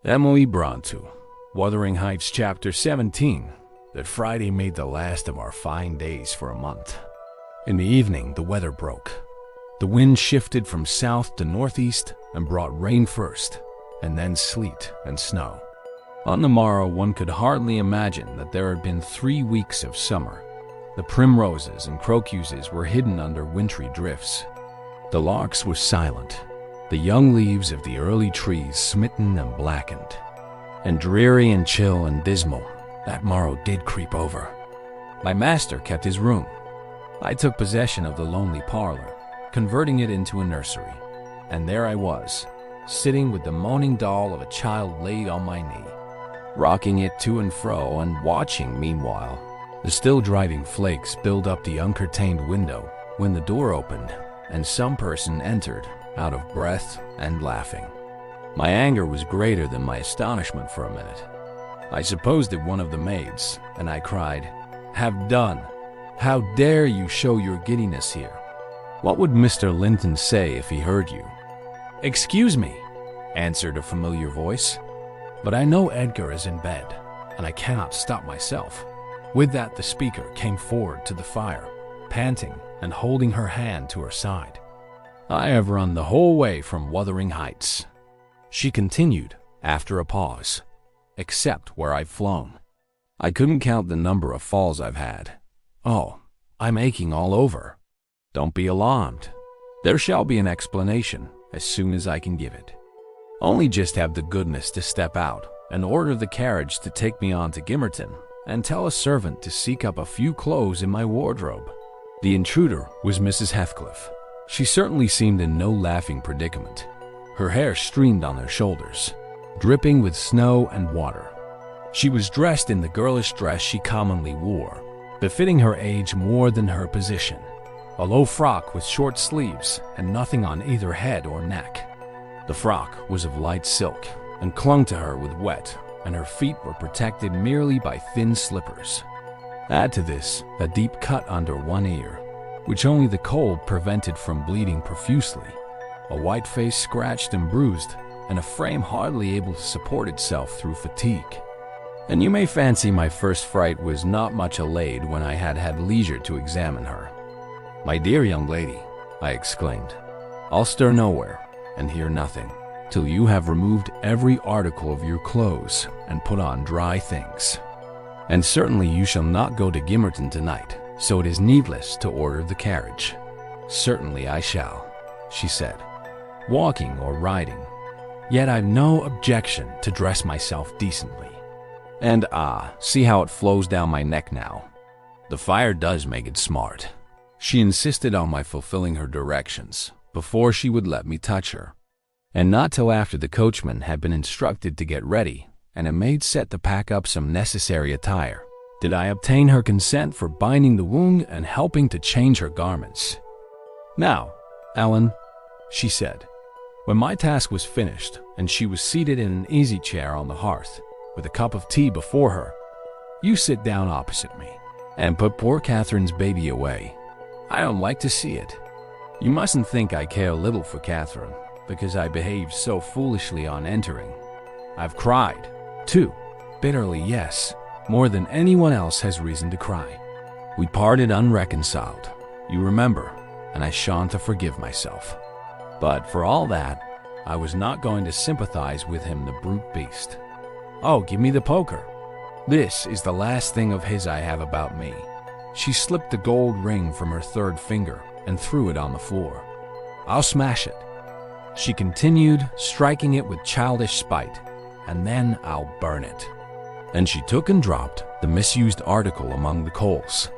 Emily Brontë, Wuthering Heights, Chapter 17. That Friday made the last of our fine days for a month. In the evening, the weather broke. The wind shifted from south to northeast and brought rain first, and then sleet and snow. On the morrow, one could hardly imagine that there had been 3 weeks of summer. The primroses and crocuses were hidden under wintry drifts. The larks were silent, the young leaves of the early trees smitten and blackened. And dreary and chill and dismal, that morrow did creep over. My master kept his room. I took possession of the lonely parlor, converting it into a nursery. And there I was, sitting with the moaning doll of a child laid on my knee, rocking it to and fro and watching meanwhile. The still driving flakes build up the uncurtained window when the door opened and some person entered, out of breath and laughing. My anger was greater than my astonishment for a minute. I supposed it one of the maids, and I cried, "Have done! How dare you show your giddiness here? What would Mr. Linton say if he heard you?" "Excuse me," answered a familiar voice, "but I know Edgar is in bed, and I cannot stop myself." With that, the speaker came forward to the fire, panting and holding her hand to her side. "I have run the whole way from Wuthering Heights," she continued after a pause, "except where I've flown. I couldn't count the number of falls I've had. Oh, I'm aching all over. Don't be alarmed. There shall be an explanation as soon as I can give it. Only just have the goodness to step out and order the carriage to take me on to Gimmerton, and tell a servant to seek up a few clothes in my wardrobe." The intruder was Mrs. Heathcliff. She certainly seemed in no laughing predicament. Her hair streamed on her shoulders, dripping with snow and water. She was dressed in the girlish dress she commonly wore, befitting her age more than her position, a low frock with short sleeves and nothing on either head or neck. The frock was of light silk and clung to her with wet, and her feet were protected merely by thin slippers. Add to this a deep cut under one ear, which only the cold prevented from bleeding profusely, a white face scratched and bruised, and a frame hardly able to support itself through fatigue. And you may fancy my first fright was not much allayed when I had had leisure to examine her. "My dear young lady," I exclaimed, "I'll stir nowhere and hear nothing till you have removed every article of your clothes and put on dry things. And certainly you shall not go to Gimmerton tonight, so it is needless to order the carriage." "Certainly I shall," she said, "walking or riding. Yet I've no objection to dress myself decently. And see how it flows down my neck now. The fire does make it smart." She insisted on my fulfilling her directions before she would let me touch her. And not till after the coachman had been instructed to get ready and a maid set to pack up some necessary attire did I obtain her consent for binding the wound and helping to change her garments. "Now, Ellen," she said, when my task was finished and she was seated in an easy chair on the hearth with a cup of tea before her, "you sit down opposite me and put poor Catherine's baby away. I don't like to see it. You mustn't think I care little for Catherine because I behaved so foolishly on entering. I've cried, too, bitterly, yes, more than anyone else has reason to cry. We parted unreconciled, you remember, and I shan't to forgive myself. But for all that, I was not going to sympathize with him, the brute beast. Oh, give me the poker. This is the last thing of his I have about me." She slipped the gold ring from her third finger and threw it on the floor. "I'll smash it," she continued, striking it with childish spite, "and then I'll burn it." And she took and dropped the misused article among the coals.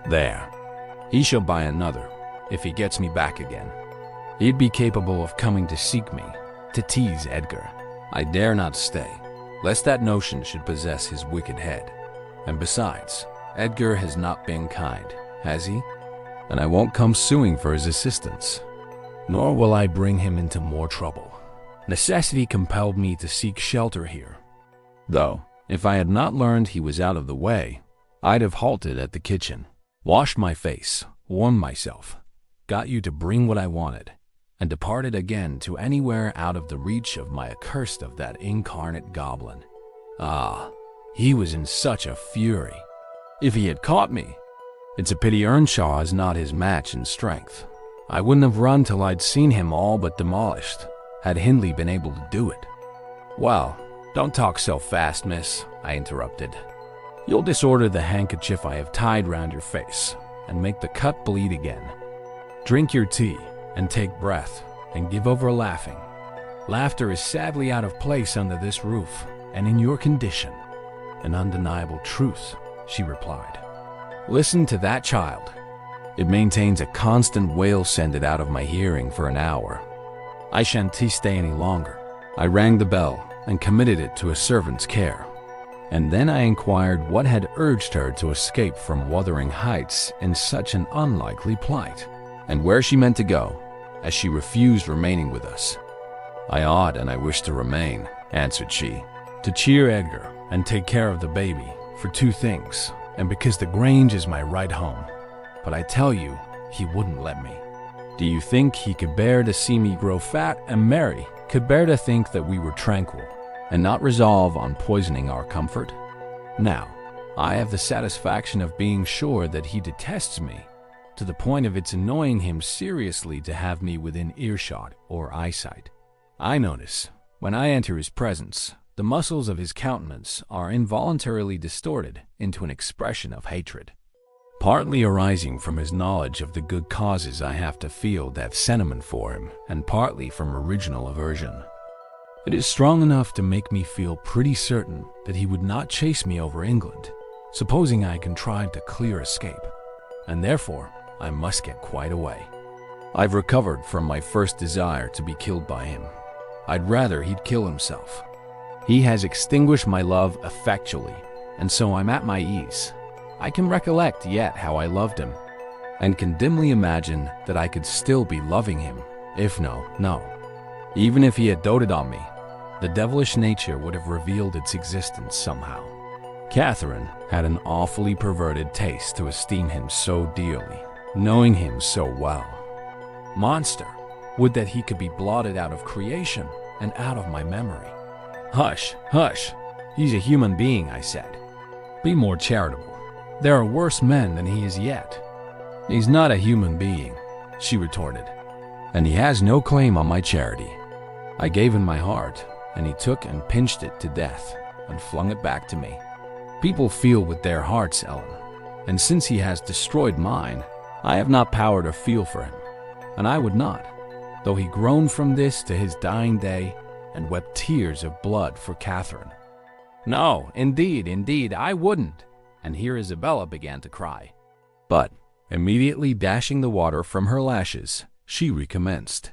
"There. He shall buy another, if he gets me back again. He'd be capable of coming to seek me, to tease Edgar. I dare not stay, lest that notion should possess his wicked head. And besides, Edgar has not been kind, has he? And I won't come suing for his assistance, nor will I bring him into more trouble. Necessity compelled me to seek shelter here. Though, if I had not learned he was out of the way, I'd have halted at the kitchen, washed my face, warmed myself, got you to bring what I wanted, and departed again to anywhere out of the reach of my accursed of that incarnate goblin. Ah, he was in such a fury. If he had caught me, it's a pity Earnshaw is not his match in strength. I wouldn't have run till I'd seen him all but demolished, had Hindley been able to do it. Well, don't talk so fast, miss, I interrupted. You'll disorder the handkerchief I have tied round your face, and make the cut bleed again. Drink your tea, and take breath, and give over laughing. Laughter is sadly out of place under this roof, and in your condition. An undeniable truth, she replied. Listen to that child. It maintains a constant wail sended out of my hearing for an hour. I shan't stay any longer. I rang the bell and committed it to a servant's care. And then I inquired what had urged her to escape from Wuthering Heights in such an unlikely plight, and where she meant to go, as she refused remaining with us. I ought and I wish to remain, answered she, to cheer Edgar and take care of the baby, for two things, and because the Grange is my right home. But I tell you, he wouldn't let me. Do you think he could bear to see me grow fat, and Mary could bear to think that we were tranquil, and not resolve on poisoning our comfort? Now, I have the satisfaction of being sure that he detests me, to the point of its annoying him seriously to have me within earshot or eyesight. I notice, when I enter his presence, the muscles of his countenance are involuntarily distorted into an expression of hatred, partly arising from his knowledge of the good causes I have to feel that sentiment for him, and partly from original aversion. It is strong enough to make me feel pretty certain that he would not chase me over England, supposing I contrived a clear escape, and therefore I must get quite away. I've recovered from my first desire to be killed by him. I'd rather he'd kill himself. He has extinguished my love effectually, and so I'm at my ease. I can recollect yet how I loved him, and can dimly imagine that I could still be loving him, if no. Even if he had doted on me, the devilish nature would have revealed its existence somehow. Catherine had an awfully perverted taste to esteem him so dearly, knowing him so well. Monster, would that he could be blotted out of creation and out of my memory. Hush, hush, he's a human being, I said. Be more charitable. There are worse men than he is yet. He's not a human being, she retorted, and he has no claim on my charity. I gave him my heart, and he took and pinched it to death and flung it back to me. People feel with their hearts, Ellen, and since he has destroyed mine, I have not power to feel for him, and I would not, though he groaned from this to his dying day and wept tears of blood for Catherine. No, indeed, I wouldn't. And here Isabella began to cry. But, immediately dashing the water from her lashes, she recommenced.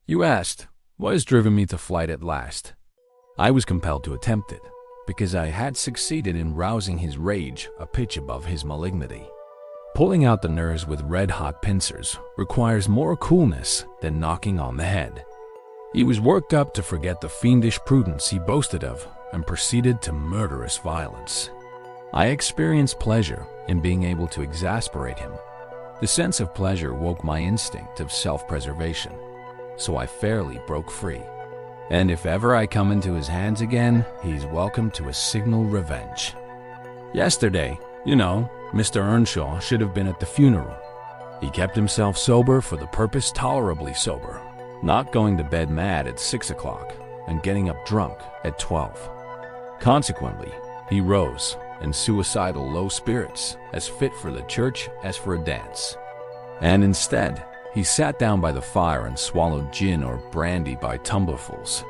You asked, what has driven me to flight at last? I was compelled to attempt it, because I had succeeded in rousing his rage a pitch above his malignity. Pulling out the nerves with red-hot pincers requires more coolness than knocking on the head. He was worked up to forget the fiendish prudence he boasted of, and proceeded to murderous violence. I experienced pleasure in being able to exasperate him. The sense of pleasure woke my instinct of self-preservation, so I fairly broke free. And if ever I come into his hands again, he's welcome to a signal revenge. Yesterday, Mr. Earnshaw should have been at the funeral. He kept himself sober for the purpose, tolerably sober, not going to bed mad at 6 o'clock and getting up drunk at 12. Consequently, he rose in suicidal low spirits, as fit for the church as for a dance. And instead, he sat down by the fire and swallowed gin or brandy by tumblerfuls.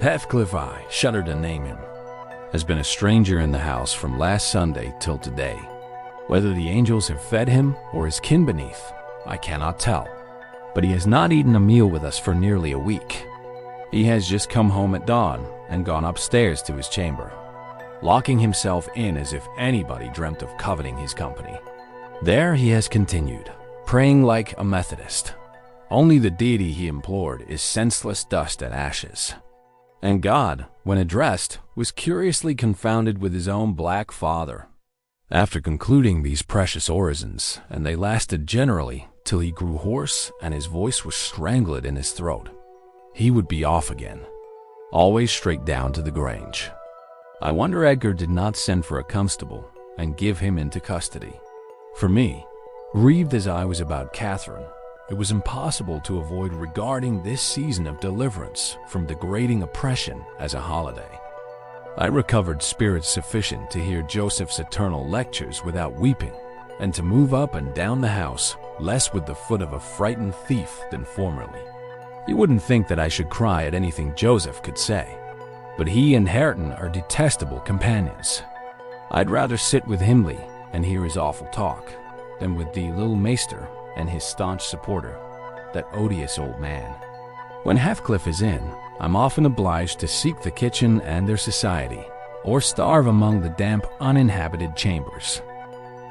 Heathcliff, I shudder to name him, has been a stranger in the house from last Sunday till today. Whether the angels have fed him or his kin beneath, I cannot tell. But he has not eaten a meal with us for nearly a week. He has just come home at dawn and gone upstairs to his chamber, locking himself in as if anybody dreamt of coveting his company. There he has continued, praying like a Methodist. Only the deity he implored is senseless dust and ashes. And God, when addressed, was curiously confounded with his own black father. After concluding these precious orisons, and they lasted generally till he grew hoarse and his voice was strangled in his throat. He would be off again, always straight down to the Grange. I wonder Edgar did not send for a constable and give him into custody. For me, grieved as I was about Catherine, it was impossible to avoid regarding this season of deliverance from degrading oppression as a holiday. I recovered spirits sufficient to hear Joseph's eternal lectures without weeping, and to move up and down the house less with the foot of a frightened thief than formerly. You wouldn't think that I should cry at anything Joseph could say, but he and Hareton are detestable companions. I'd rather sit with Hindley and hear his awful talk than with the little maester and his staunch supporter, that odious old man. When Heathcliff is in, I'm often obliged to seek the kitchen and their society, or starve among the damp, uninhabited chambers.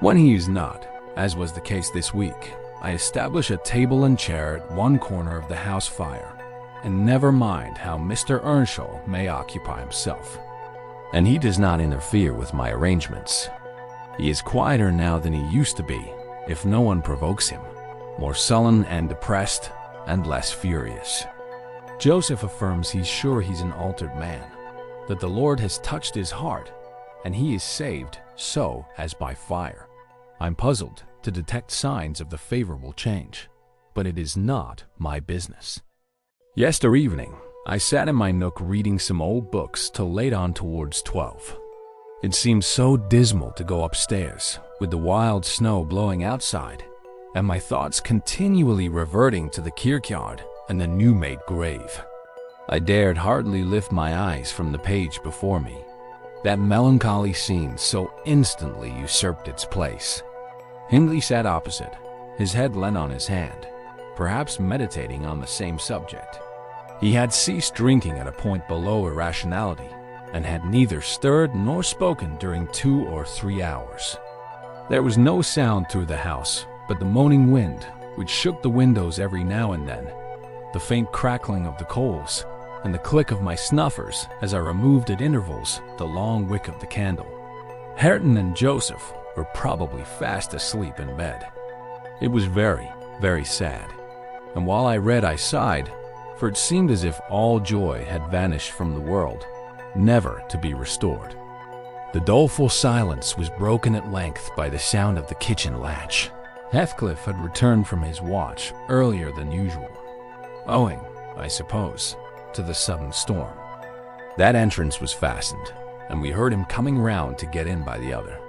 When he is not, as was the case this week, I establish a table and chair at one corner of the house fire, and never mind how Mr. Earnshaw may occupy himself. And he does not interfere with my arrangements. He is quieter now than he used to be, if no one provokes him, more sullen and depressed, and less furious. Joseph affirms he's sure he's an altered man, that the Lord has touched his heart, and he is saved so as by fire. I'm puzzled to detect signs of the favorable change, but it is not my business. Yester evening, I sat in my nook reading some old books till late on towards 12. It seemed so dismal to go upstairs, with the wild snow blowing outside, and my thoughts continually reverting to the kirkyard and the new-made grave. I dared hardly lift my eyes from the page before me. That melancholy scene so instantly usurped its place. Hindley sat opposite, his head leant on his hand, perhaps meditating on the same subject. He had ceased drinking at a point below irrationality, and had neither stirred nor spoken during 2 or 3 hours. There was no sound through the house but the moaning wind, which shook the windows every now and then, the faint crackling of the coals, and the click of my snuffers as I removed at intervals the long wick of the candle. Hareton and Joseph were probably fast asleep in bed. It was very, very sad, and while I read I sighed, for it seemed as if all joy had vanished from the world, never to be restored. The doleful silence was broken at length by the sound of the kitchen latch. Heathcliff had returned from his watch earlier than usual, owing, I suppose, to the sudden storm. That entrance was fastened, and we heard him coming round to get in by the other.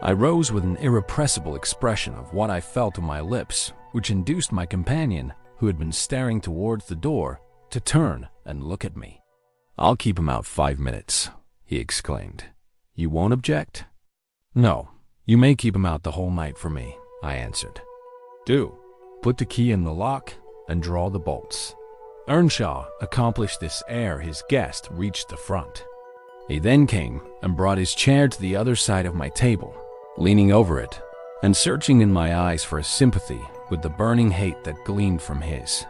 I rose with an irrepressible expression of what I felt on my lips, which induced my companion, who had been staring towards the door, to turn and look at me. "I'll keep him out 5 minutes," he exclaimed. "You won't object?" "No, you may keep him out the whole night for me," I answered. "Do. Put the key in the lock and draw the bolts." Earnshaw accomplished this ere his guest reached the front. He then came and brought his chair to the other side of my table, leaning over it and searching in my eyes for a sympathy with the burning hate that gleamed from his.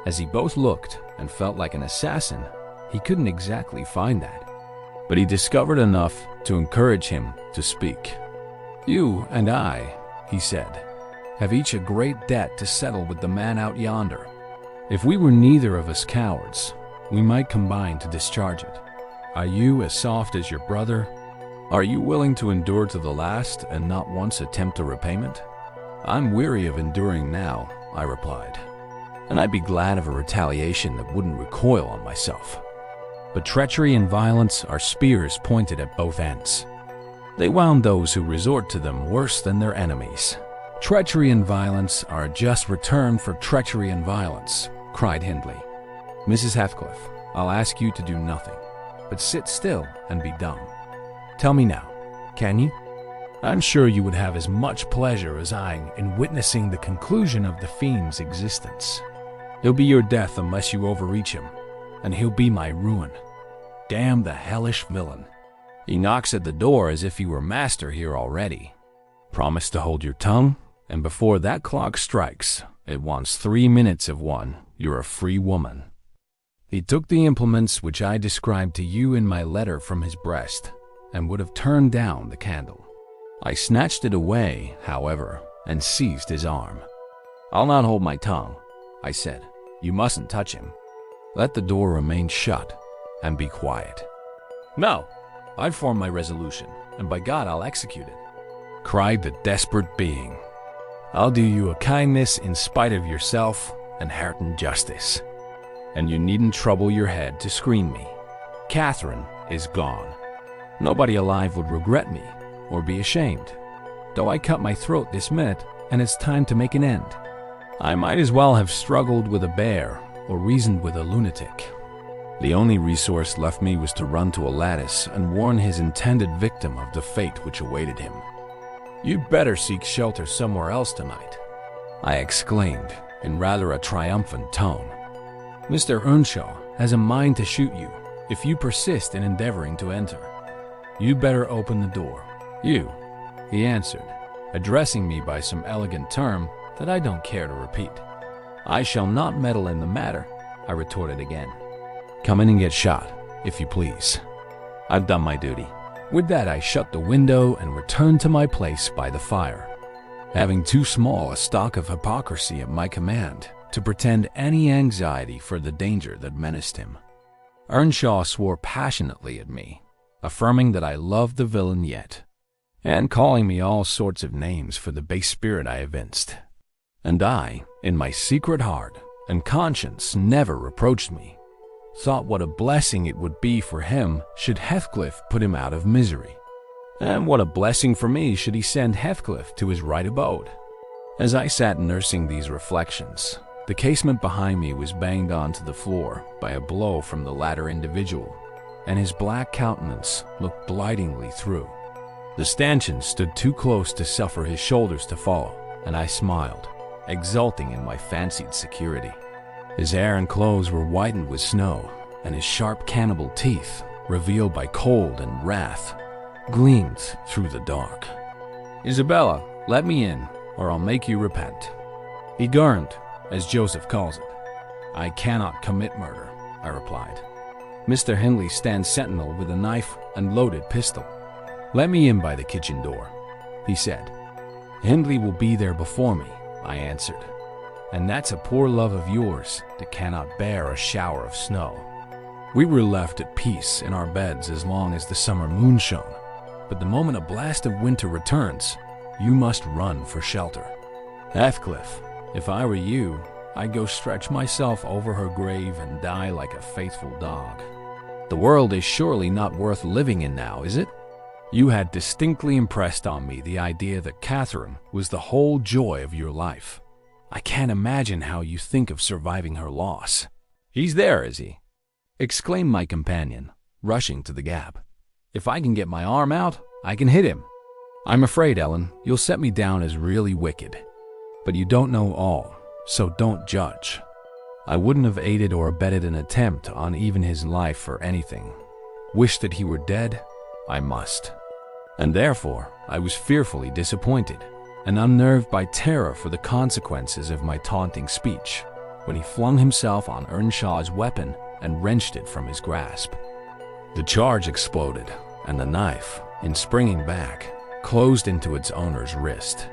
As he both looked and felt like an assassin, he couldn't exactly find that, but he discovered enough to encourage him to speak. "You and I," he said, "have each a great debt to settle with the man out yonder. If we were neither of us cowards, we might combine to discharge it. Are you as soft as your brother? Are you willing to endure to the last and not once attempt a repayment?" "I'm weary of enduring now," I replied, "and I'd be glad of a retaliation that wouldn't recoil on myself. But treachery and violence are spears pointed at both ends. They wound those who resort to them worse than their enemies." "Treachery and violence are a just return for treachery and violence," cried Hindley. "Mrs. Heathcliff, I'll ask you to do nothing, but sit still and be dumb. Tell me now, can you? I'm sure you would have as much pleasure as I in witnessing the conclusion of the fiend's existence. He'll be your death unless you overreach him, and he'll be my ruin. Damn the hellish villain. He knocks at the door as if he were master here already. Promise to hold your tongue, and before that clock strikes, it wants 3 minutes of one, you're a free woman." He took the implements which I described to you in my letter from his breast, and would have turned down the candle. I snatched it away, however, and seized his arm. "I'll not hold my tongue," I said. "You mustn't touch him. Let the door remain shut and be quiet." "No, I've formed my resolution, and by God I'll execute it," cried the desperate being. "I'll do you a kindness in spite of yourself and hearten justice. And you needn't trouble your head to screen me. Catherine is gone. Nobody alive would regret me or be ashamed, though I cut my throat this minute and it's time to make an end. I might as well have struggled with a bear or reasoned with a lunatic. The only resource left me was to run to a lattice and warn his intended victim of the fate which awaited him. "You'd better seek shelter somewhere else tonight," I exclaimed in rather a triumphant tone. "Mr. Earnshaw has a mind to shoot you if you persist in endeavoring to enter. You'd better open the door." "You," he answered, addressing me by some elegant term that I don't care to repeat. "I shall not meddle in the matter," I retorted again. "Come in and get shot, if you please. I've done my duty." With that, I shut the window and returned to my place by the fire, having too small a stock of hypocrisy at my command to pretend any anxiety for the danger that menaced him. Earnshaw swore passionately at me, affirming that I loved the villain yet, and calling me all sorts of names for the base spirit I evinced. And I, in my secret heart, and conscience never reproached me, thought what a blessing it would be for him should Heathcliff put him out of misery, and what a blessing for me should he send Heathcliff to his right abode. As I sat nursing these reflections, the casement behind me was banged onto the floor by a blow from the latter individual, and his black countenance looked blightingly through. The stanchion stood too close to suffer his shoulders to fall, and I smiled, exulting in my fancied security. His hair and clothes were whitened with snow, and his sharp cannibal teeth, revealed by cold and wrath, gleamed through the dark. "Isabella, let me in, or I'll make you repent," he gurned, as Joseph calls it. "I cannot commit murder," I replied. "Mr. Hindley stands sentinel with a knife and loaded pistol. Let me in by the kitchen door," he said. "Hindley will be there before me," I answered. "And that's a poor love of yours that cannot bear a shower of snow." We were left at peace in our beds as long as the summer moon shone, but the moment a blast of winter returns, you must run for shelter. "Heathcliff, if I were you, I'd go stretch myself over her grave and die like a faithful dog. The world is surely not worth living in now, is it? You had distinctly impressed on me the idea that Catherine was the whole joy of your life. I can't imagine how you think of surviving her loss." "He's there, is he?" exclaimed my companion, rushing to the gap. "If I can get my arm out, I can hit him." "I'm afraid, Ellen, you'll set me down as really wicked. But you don't know all, so don't judge. I wouldn't have aided or abetted an attempt on even his life for anything. Wish that he were dead, I must. And therefore, I was fearfully disappointed and unnerved by terror for the consequences of my taunting speech, when he flung himself on Earnshaw's weapon and wrenched it from his grasp. The charge exploded, and the knife, in springing back, closed into its owner's wrist.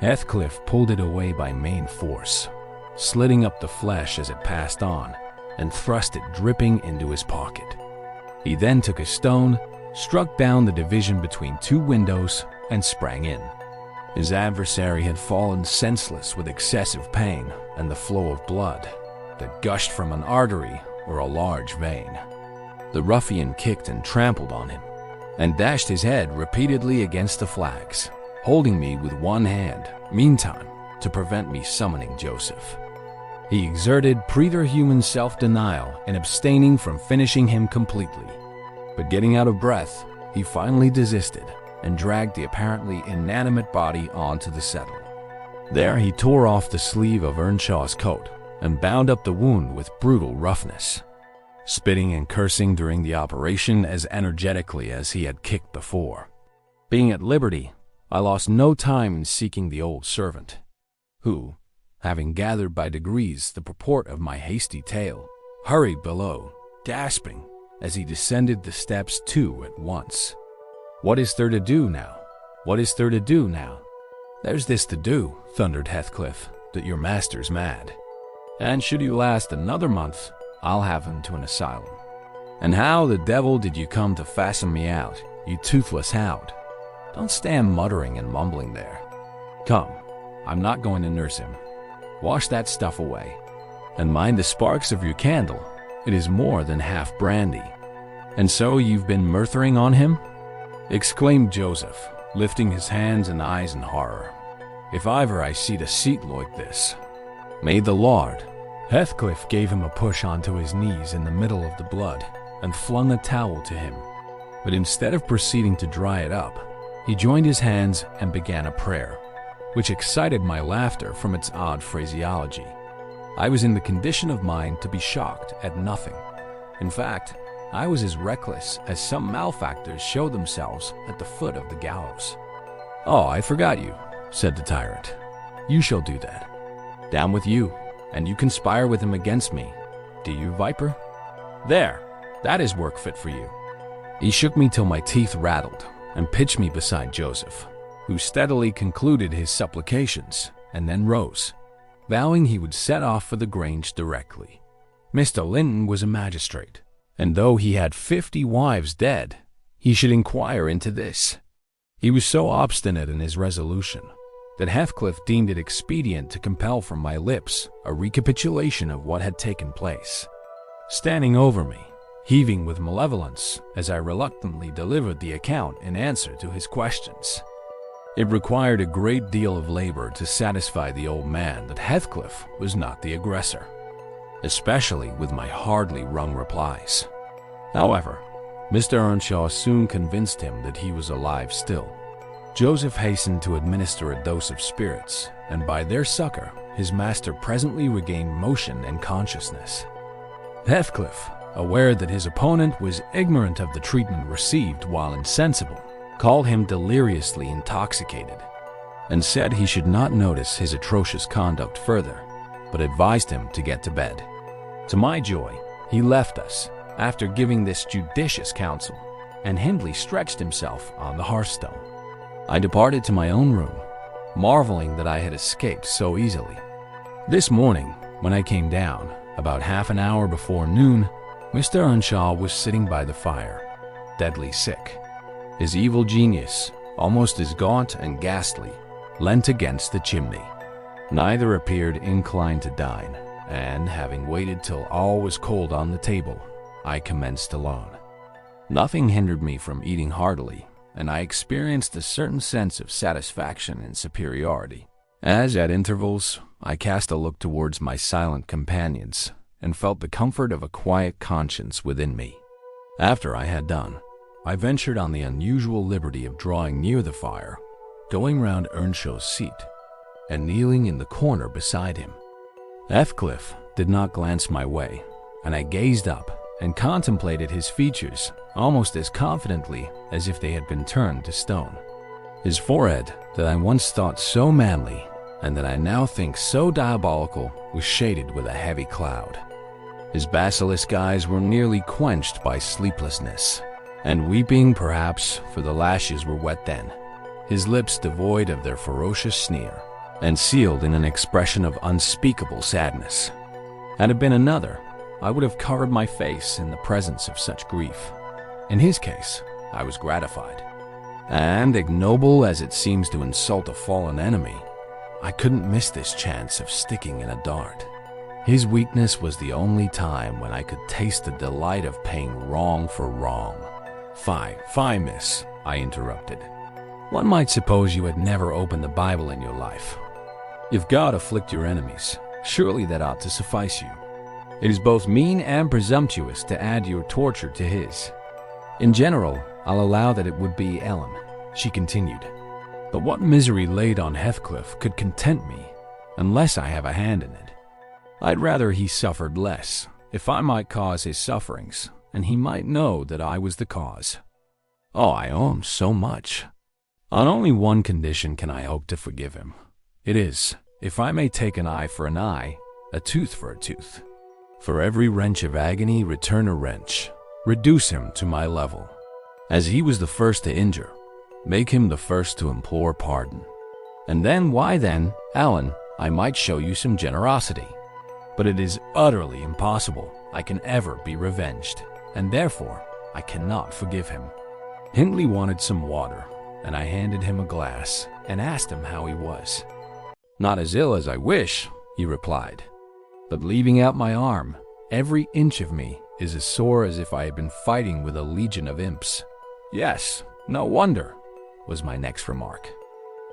Heathcliff pulled it away by main force, slitting up the flesh as it passed on, and thrust it dripping into his pocket. He then took a stone, struck down the division between two windows, and sprang in. His adversary had fallen senseless with excessive pain and the flow of blood that gushed from an artery or a large vein. The ruffian kicked and trampled on him, and dashed his head repeatedly against the flags, holding me with one hand, meantime, to prevent me summoning Joseph. He exerted preterhuman self-denial in abstaining from finishing him completely, but getting out of breath, he finally desisted and dragged the apparently inanimate body onto the settle. There he tore off the sleeve of Earnshaw's coat and bound up the wound with brutal roughness, spitting and cursing during the operation as energetically as he had kicked before. Being at liberty, I lost no time in seeking the old servant, who, having gathered by degrees the purport of my hasty tale, hurried below, gasping as he descended the steps two at once. "What is there to do now? What is there to do now?" "There's this to do," thundered Heathcliff, that your master's mad. And should you last another month, I'll have him to an asylum. And how the devil did you come to fasten me out, you toothless hound? Don't stand muttering and mumbling there. Come, I'm not going to nurse him. Wash that stuff away. And mind the sparks of your candle. It is more than half brandy. And so you've been murthering on him? Exclaimed Joseph, lifting his hands and eyes in horror. If ever I see deceit like this. May the Lord. Heathcliff gave him a push onto his knees in the middle of the blood and flung a towel to him. But instead of proceeding to dry it up, he joined his hands and began a prayer, which excited my laughter from its odd phraseology. I was in the condition of mind to be shocked at nothing. In fact, I was as reckless as some malefactors show themselves at the foot of the gallows. Oh, I forgot you, said the tyrant. You shall do that. Down with you, and you conspire with him against me. Do you, viper? There, that is work fit for you. He shook me till my teeth rattled and pitched me beside Joseph, who steadily concluded his supplications and then rose, vowing he would set off for the Grange directly. Mr. Linton was a magistrate, and though he had 50 wives dead, he should inquire into this. He was so obstinate in his resolution that Heathcliff deemed it expedient to compel from my lips a recapitulation of what had taken place. Standing over me, heaving with malevolence as I reluctantly delivered the account in answer to his questions. It required a great deal of labor to satisfy the old man that Heathcliff was not the aggressor, especially with my hardly wrung replies. However, Mr. Earnshaw soon convinced him that he was alive still. Joseph hastened to administer a dose of spirits, and by their succor, his master presently regained motion and consciousness. Heathcliff, aware that his opponent was ignorant of the treatment received while insensible, called him deliriously intoxicated, and said he should not notice his atrocious conduct further, but advised him to get to bed. To my joy, he left us, after giving this judicious counsel, and Hindley stretched himself on the hearthstone. I departed to my own room, marveling that I had escaped so easily. This morning, when I came down, about half an hour before noon, Mr. Earnshaw was sitting by the fire, deadly sick. His evil genius, almost as gaunt and ghastly, leant against the chimney. Neither appeared inclined to dine, and having waited till all was cold on the table, I commenced alone. Nothing hindered me from eating heartily, and I experienced a certain sense of satisfaction and superiority, as at intervals I cast a look towards my silent companions and felt the comfort of a quiet conscience within me. After I had done, I ventured on the unusual liberty of drawing near the fire, going round Earnshaw's seat, and kneeling in the corner beside him. Heathcliff did not glance my way, and I gazed up and contemplated his features almost as confidently as if they had been turned to stone. His forehead, that I once thought so manly, and that I now think so diabolical, was shaded with a heavy cloud. His basilisk eyes were nearly quenched by sleeplessness, and weeping perhaps, for the lashes were wet then, his lips devoid of their ferocious sneer, and sealed in an expression of unspeakable sadness. Had it been another, I would have covered my face in the presence of such grief. In his case, I was gratified. And ignoble as it seems to insult a fallen enemy, I couldn't miss this chance of sticking in a dart. His weakness was the only time when I could taste the delight of paying wrong for wrong. Fie, miss, I interrupted. One might suppose you had never opened the Bible in your life. If God afflict your enemies, surely that ought to suffice you. It is both mean and presumptuous to add your torture to his. In general, I'll allow that it would be Ellen, she continued. But what misery laid on Heathcliff could content me, unless I have a hand in it. I'd rather he suffered less, if I might cause his sufferings, and he might know that I was the cause. Oh, I owe him so much. On only one condition can I hope to forgive him. It is, if I may take an eye for an eye, a tooth for a tooth. For every wrench of agony return a wrench, reduce him to my level. As he was the first to injure, make him the first to implore pardon. And then, why then, Alan, I might show you some generosity. But it is utterly impossible I can ever be revenged, and therefore I cannot forgive him." Hindley wanted some water, and I handed him a glass and asked him how he was. "Not as ill as I wish," he replied, "but leaving out my arm, every inch of me is as sore as if I had been fighting with a legion of imps." "Yes, no wonder," was my next remark.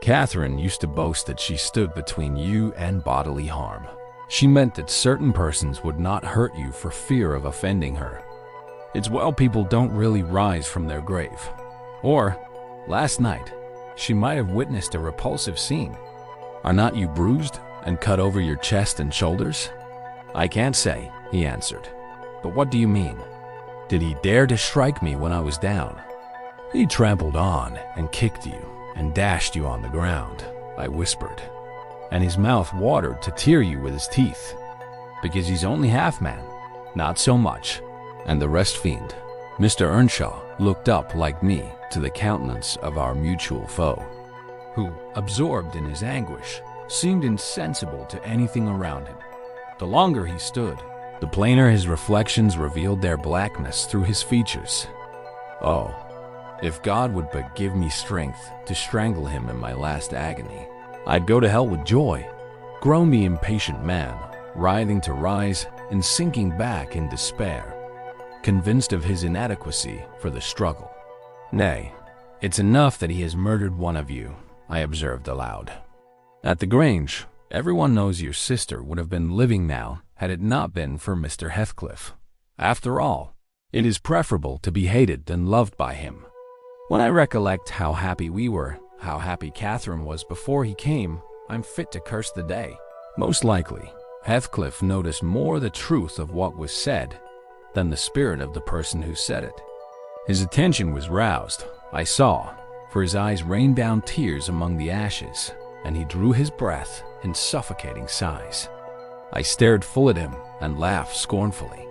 "Catherine used to boast that she stood between you and bodily harm. She meant that certain persons would not hurt you for fear of offending her. It's well people don't really rise from their grave. Or, last night, she might have witnessed a repulsive scene. Are not you bruised and cut over your chest and shoulders?" "I can't say," he answered. "But what do you mean? Did he dare to strike me when I was down?" "He trampled on and kicked you and dashed you on the ground," I whispered, "and his mouth watered to tear you with his teeth, because he's only half man, not so much, and the rest fiend." Mr. Earnshaw looked up like me to the countenance of our mutual foe, who, absorbed in his anguish, seemed insensible to anything around him. The longer he stood, the plainer his reflections revealed their blackness through his features. Oh, if God would but give me strength to strangle him in my last agony, I'd go to hell with joy. Groan the impatient man, writhing to rise and sinking back in despair, convinced of his inadequacy for the struggle. "Nay, it's enough that he has murdered one of you," I observed aloud. "At the Grange, everyone knows your sister would have been living now had it not been for Mr. Heathcliff. After all, it is preferable to be hated than loved by him. When I recollect how happy we were, how happy Catherine was before he came, I'm fit to curse the day. Most likely, Heathcliff noticed more the truth of what was said than the spirit of the person who said it. His attention was roused, I saw, for his eyes rained down tears among the ashes, and he drew his breath in suffocating sighs. I stared full at him and laughed scornfully.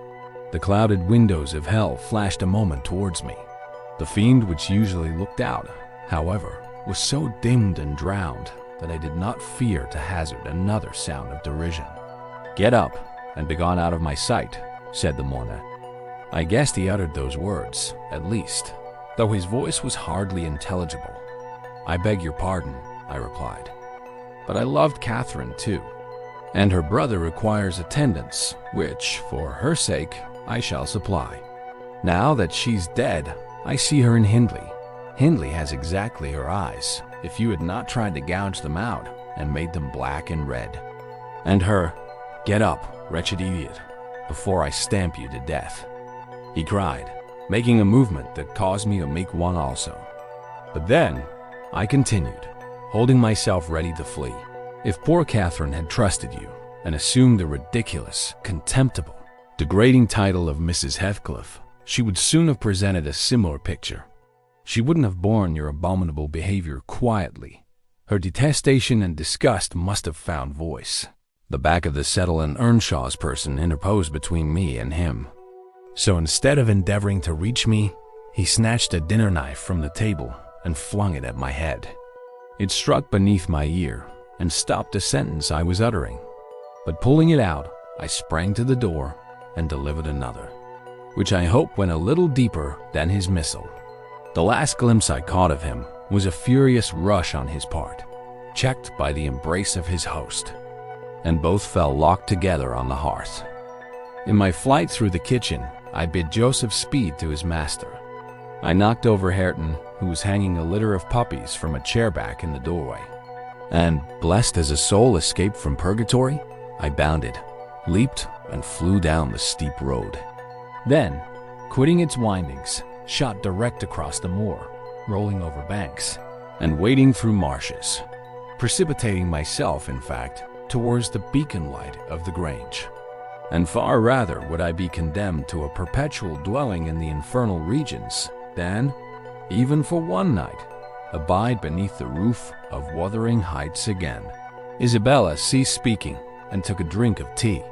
The clouded windows of hell flashed a moment towards me. The fiend which usually looked out, however, was so dimmed and drowned that I did not fear to hazard another sound of derision. "Get up and begone out of my sight," said the mourner. I guessed he uttered those words, at least, though his voice was hardly intelligible. "I beg your pardon," I replied, "but I loved Catherine too, and her brother requires attendance, which, for her sake, I shall supply. Now that she's dead, I see her in Hindley. Hindley has exactly her eyes, if you had not tried to gouge them out and made them black and red. And her, get up, wretched idiot, before I stamp you to death," he cried, making a movement that caused me to make one also. "But then," I continued, holding myself ready to flee, "if poor Catherine had trusted you and assumed the ridiculous, contemptible, degrading title of Mrs. Heathcliff, she would soon have presented a similar picture. She wouldn't have borne your abominable behavior quietly. Her detestation and disgust must have found voice." The back of the settle in Earnshaw's person interposed between me and him. So instead of endeavoring to reach me, he snatched a dinner knife from the table and flung it at my head. It struck beneath my ear and stopped the sentence I was uttering. But pulling it out, I sprang to the door and delivered another, which I hope went a little deeper than his missile. The last glimpse I caught of him was a furious rush on his part, checked by the embrace of his host, and both fell locked together on the hearth. In my flight through the kitchen, I bid Joseph speed to his master. I knocked over Hareton, who was hanging a litter of puppies from a chairback in the doorway, and, blessed as a soul escaped from purgatory, I bounded, leaped, and flew down the steep road. Then, quitting its windings, shot direct across the moor, rolling over banks, and wading through marshes, precipitating myself, in fact, towards the beacon light of the Grange. And far rather would I be condemned to a perpetual dwelling in the infernal regions than, even for one night, abide beneath the roof of Wuthering Heights again. Isabella ceased speaking and took a drink of tea.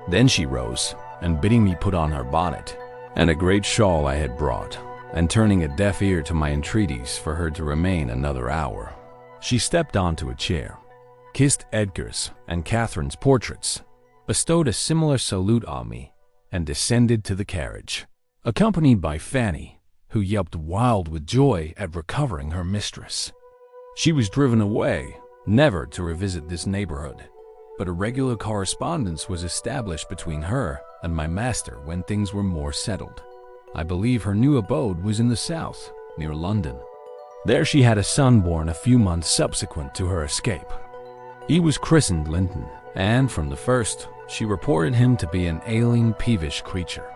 Then she rose, and bidding me put on her bonnet and a great shawl I had brought, and turning a deaf ear to my entreaties for her to remain another hour, she stepped onto a chair, kissed Edgar's and Catherine's portraits, bestowed a similar salute on me, and descended to the carriage, accompanied by Fanny, who yelped wild with joy at recovering her mistress. She was driven away, never to revisit this neighborhood, but a regular correspondence was established between her and my master when things were more settled. I believe her new abode was in the south, near London. There she had a son born a few months subsequent to her escape. He was christened Linton, and from the first, she reported him to be an ailing, peevish creature.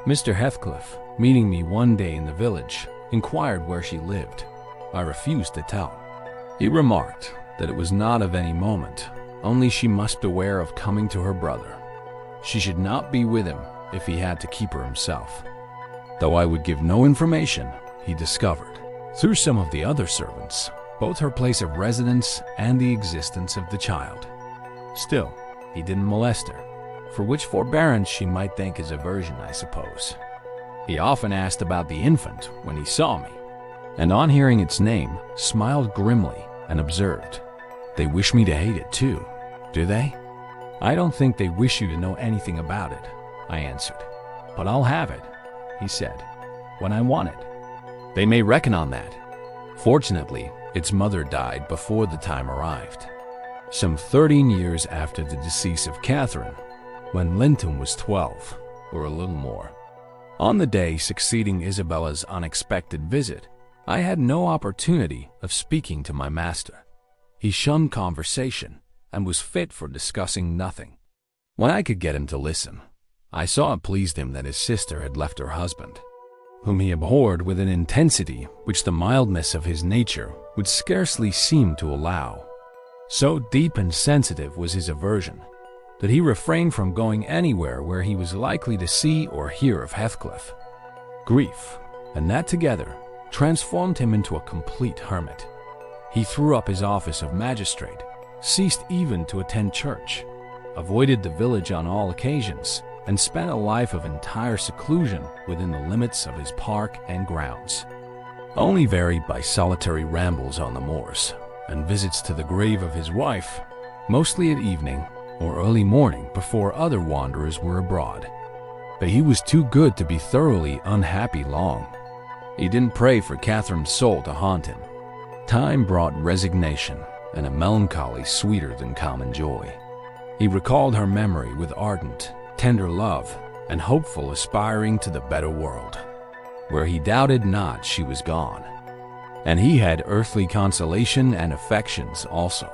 Mr. Heathcliff, meeting me one day in the village, inquired where she lived. I refused to tell. He remarked that it was not of any moment, only she must beware of coming to her brother. She should not be with him if he had to keep her himself. Though I would give no information, he discovered, through some of the other servants, both her place of residence and the existence of the child. Still, he didn't molest her, for which forbearance she might thank his aversion, I suppose. He often asked about the infant when he saw me, and on hearing its name, smiled grimly and observed, "They wish me to hate it too, do they?" "I don't think they wish you to know anything about it," I answered. "But I'll have it," he said, "when I want it. They may reckon on that." Fortunately, its mother died before the time arrived, some 13 years after the decease of Catherine, when Linton was 12, or a little more. On the day succeeding Isabella's unexpected visit, I had no opportunity of speaking to my master. He shunned conversation and was fit for discussing nothing. When I could get him to listen, I saw it pleased him that his sister had left her husband, whom he abhorred with an intensity which the mildness of his nature would scarcely seem to allow. So deep and sensitive was his aversion that he refrained from going anywhere where he was likely to see or hear of Heathcliff. Grief, and that together, transformed him into a complete hermit. He threw up his office of magistrate, ceased even to attend church, avoided the village on all occasions, and spent a life of entire seclusion within the limits of his park and grounds, only varied by solitary rambles on the moors and visits to the grave of his wife, mostly at evening or early morning before other wanderers were abroad. But he was too good to be thoroughly unhappy long. He didn't pray for Catherine's soul to haunt him. Time brought resignation and a melancholy sweeter than common joy. He recalled her memory with ardent, tender love and hopeful aspiring to the better world, where he doubted not she was gone. And he had earthly consolation and affections also.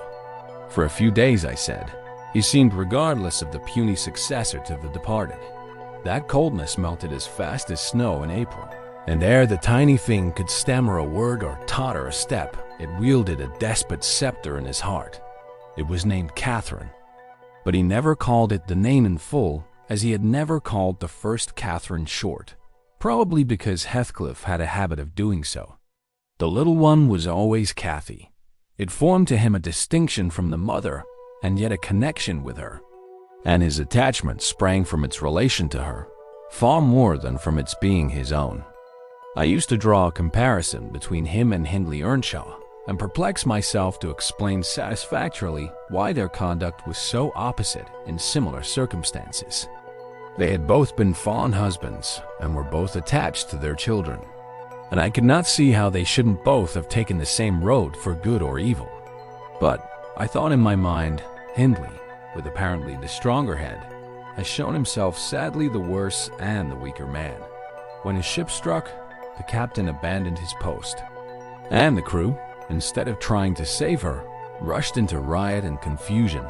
For a few days, I said, he seemed regardless of the puny successor to the departed. That coldness melted as fast as snow in April, and ere the tiny thing could stammer a word or totter a step, it wielded a despot scepter in his heart. It was named Catherine, but he never called it the name in full, as he had never called the first Catherine short, probably because Heathcliff had a habit of doing so. The little one was always Cathy. It formed to him a distinction from the mother, and yet a connection with her, and his attachment sprang from its relation to her, far more than from its being his own. I used to draw a comparison between him and Hindley Earnshaw, and perplex myself to explain satisfactorily why their conduct was so opposite in similar circumstances. They had both been fond husbands, and were both attached to their children, and I could not see how they shouldn't both have taken the same road for good or evil. But I thought in my mind, Hindley, with apparently the stronger head, has shown himself sadly the worse and the weaker man. When his ship struck, the captain abandoned his post, and the crew, instead of trying to save her, rushed into riot and confusion,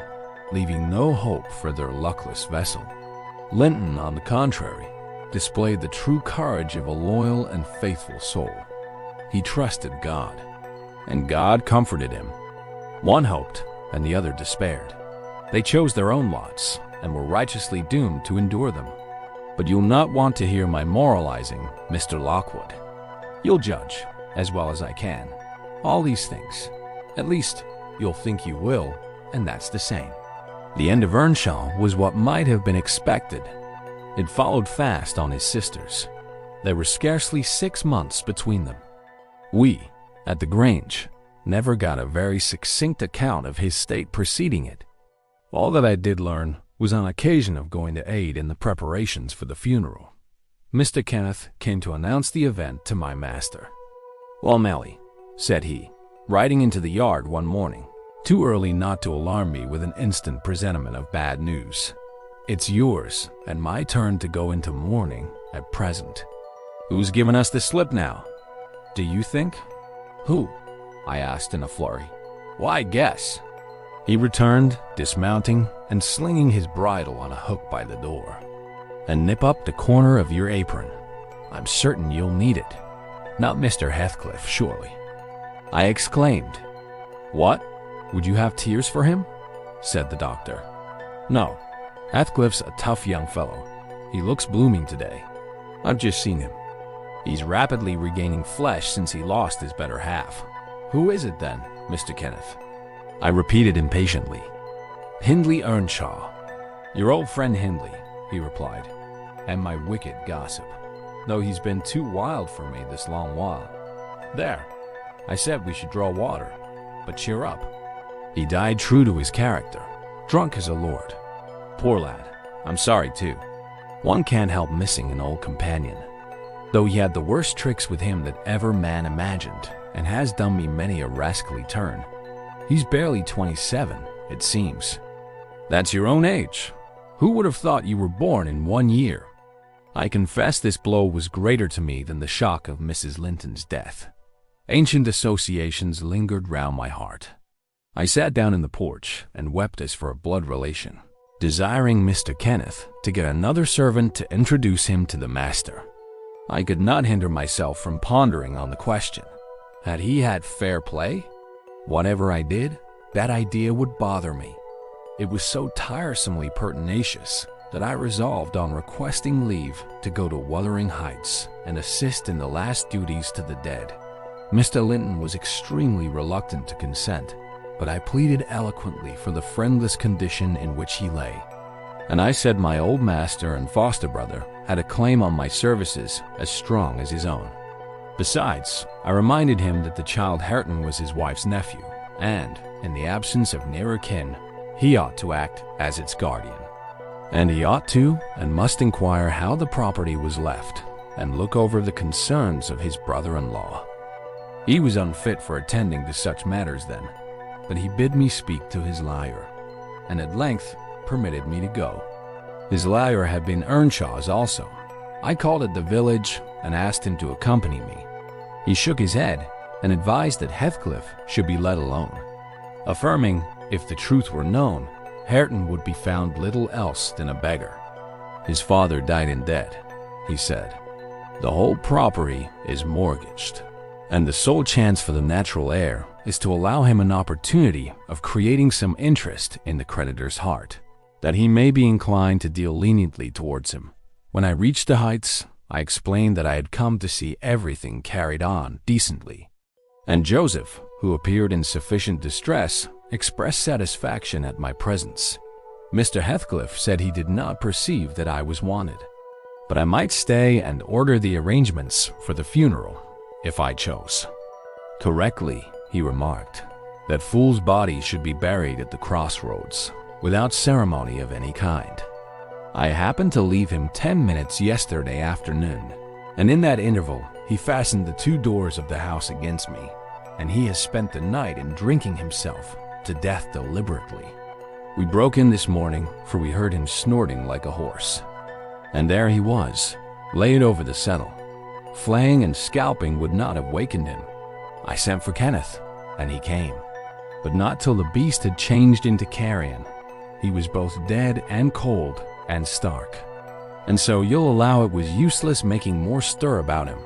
leaving no hope for their luckless vessel. Linton, on the contrary, displayed the true courage of a loyal and faithful soul. He trusted God, and God comforted him. One hoped, and the other despaired. They chose their own lots, and were righteously doomed to endure them. But you'll not want to hear my moralizing, Mr. Lockwood. You'll judge, as well as I can, all these things. At least, you'll think you will, and that's the same. The end of Earnshaw was what might have been expected. It followed fast on his sisters. There were scarcely 6 months between them. We, at the Grange, never got a very succinct account of his state preceding it. All that I did learn was on occasion of going to aid in the preparations for the funeral. Mr. Kenneth came to announce the event to my master. "Well, Melly," said he, riding into the yard one morning, too early not to alarm me with an instant presentiment of bad news, "it's yours and my turn to go into mourning at present. Who's given us the slip now, do you think?" "Who?" I asked in a flurry. "Why, guess." He returned, dismounting and slinging his bridle on a hook by the door. "And nip up the corner of your apron. I'm certain you'll need it. Not Mr. Heathcliff, surely?" I exclaimed. "What? Would you have tears for him?" said the doctor. "No. Heathcliff's a tough young fellow. He looks blooming today. I've just seen him. He's rapidly regaining flesh since he lost his better half." "Who is it then, Mr. Kenneth?" I repeated impatiently. "Hindley Earnshaw. Your old friend Hindley," he replied, "and my wicked gossip, though he's been too wild for me this long while. There, I said we should draw water, but cheer up. He died true to his character, drunk as a lord. Poor lad, I'm sorry too. One can't help missing an old companion, though he had the worst tricks with him that ever man imagined, and has done me many a rascally turn. He's barely 27, it seems." "That's your own age. Who would have thought you were born in 1 year?" I confess this blow was greater to me than the shock of Mrs. Linton's death. Ancient associations lingered round my heart. I sat down in the porch and wept as for a blood relation, desiring Mr. Kenneth to get another servant to introduce him to the master. I could not hinder myself from pondering on the question. Had he had fair play? Whatever I did, that idea would bother me. It was so tiresomely pertinacious that I resolved on requesting leave to go to Wuthering Heights and assist in the last duties to the dead. Mr. Linton was extremely reluctant to consent, but I pleaded eloquently for the friendless condition in which he lay, and I said my old master and foster brother had a claim on my services as strong as his own. Besides, I reminded him that the child Hareton was his wife's nephew, and, in the absence of nearer kin, he ought to act as its guardian. And he ought to and must inquire how the property was left, and look over the concerns of his brother-in-law. He was unfit for attending to such matters then, but he bid me speak to his lawyer, and at length permitted me to go. His lawyer had been Earnshaw's also. I called at the village and asked him to accompany me. He shook his head and advised that Heathcliff should be let alone, affirming, if the truth were known, Hareton would be found little else than a beggar. His father died in debt, he said. The whole property is mortgaged, and the sole chance for the natural heir is to allow him an opportunity of creating some interest in the creditor's heart, that he may be inclined to deal leniently towards him. When I reached the Heights, I explained that I had come to see everything carried on decently, and Joseph, who appeared in sufficient distress, expressed satisfaction at my presence. Mr. Heathcliff said he did not perceive that I was wanted, but I might stay and order the arrangements for the funeral, if I chose. Correctly, he remarked, that fools' bodies should be buried at the crossroads, without ceremony of any kind. I happened to leave him 10 minutes yesterday afternoon, and in that interval he fastened the 2 doors of the house against me, and he has spent the night in drinking himself to death deliberately. We broke in this morning, for we heard him snorting like a horse. And there he was, laid over the settle. Flaying and scalping would not have wakened him. I sent for Kenneth, and he came, but not till the beast had changed into carrion. He was both dead and cold and stark, and so you'll allow it was useless making more stir about him.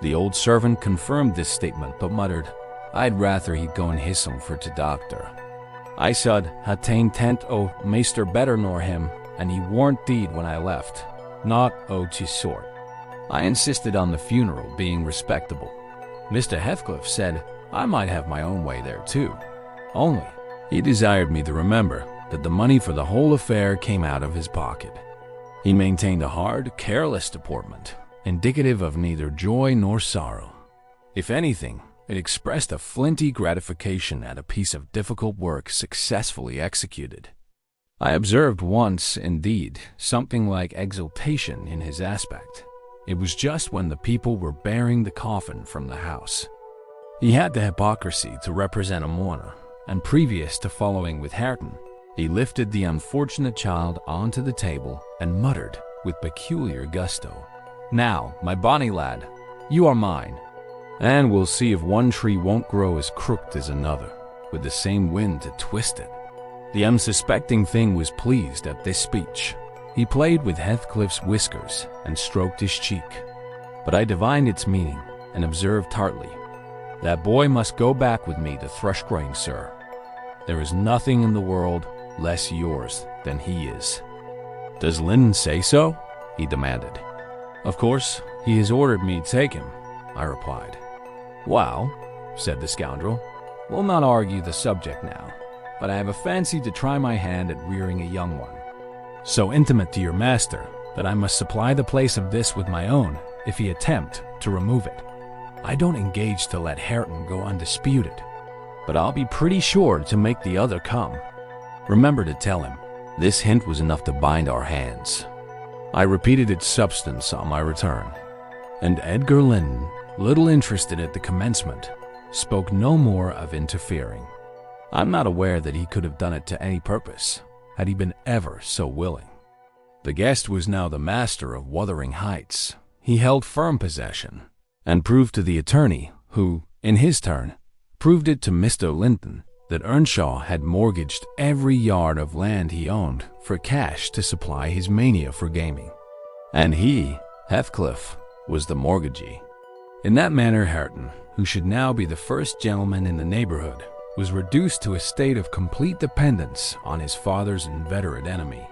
The old servant confirmed this statement, but muttered, I'd rather he'd go and hiss him for to doctor. I said, ha ta'en tent o meester better nor him, and he warn't deed when I left, not o to sort. I insisted on the funeral being respectable. Mr. Heathcliff said I might have my own way there too, only he desired me to remember that the money for the whole affair came out of his pocket. He maintained a hard, careless deportment, indicative of neither joy nor sorrow. If anything, It expressed a flinty gratification at a piece of difficult work successfully executed. I observed once, indeed, something like exultation in his aspect. It was just when the people were bearing the coffin from the house. He had the hypocrisy to represent a mourner, and previous to following with Hareton, he lifted the unfortunate child onto the table and muttered with peculiar gusto, "Now, my bonny lad, you are mine, and we'll see if one tree won't grow as crooked as another, with the same wind to twist it." The unsuspecting thing was pleased at this speech. He played with Heathcliff's whiskers and stroked his cheek. But I divined its meaning and observed tartly, "That boy must go back with me to Thrushgrain, sir. There is nothing in the world less yours than he is." "Does Linden say so?" he demanded. "Of course, he has ordered me to take him," I replied. "Well," said the scoundrel, "we'll not argue the subject now, but I have a fancy to try my hand at rearing a young one, so intimate to your master that I must supply the place of this with my own if he attempt to remove it. I don't engage to let Hareton go undisputed, but I'll be pretty sure to make the other come. Remember to tell him." This hint was enough to bind our hands. I repeated its substance on my return, and Edgar Linden, little interested at the commencement, spoke no more of interfering. I'm not aware that he could have done it to any purpose, had he been ever so willing. The guest was now the master of Wuthering Heights. He held firm possession, and proved to the attorney, who, in his turn, proved it to Mr. Linden, that Earnshaw had mortgaged every yard of land he owned for cash to supply his mania for gaming. And he, Heathcliff, was the mortgagee. In that manner, Hareton, who should now be the first gentleman in the neighborhood, was reduced to a state of complete dependence on his father's inveterate enemy,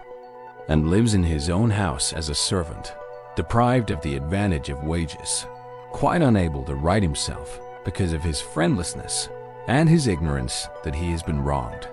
and lives in his own house as a servant, deprived of the advantage of wages, quite unable to right himself because of his friendlessness and his ignorance that he has been wronged.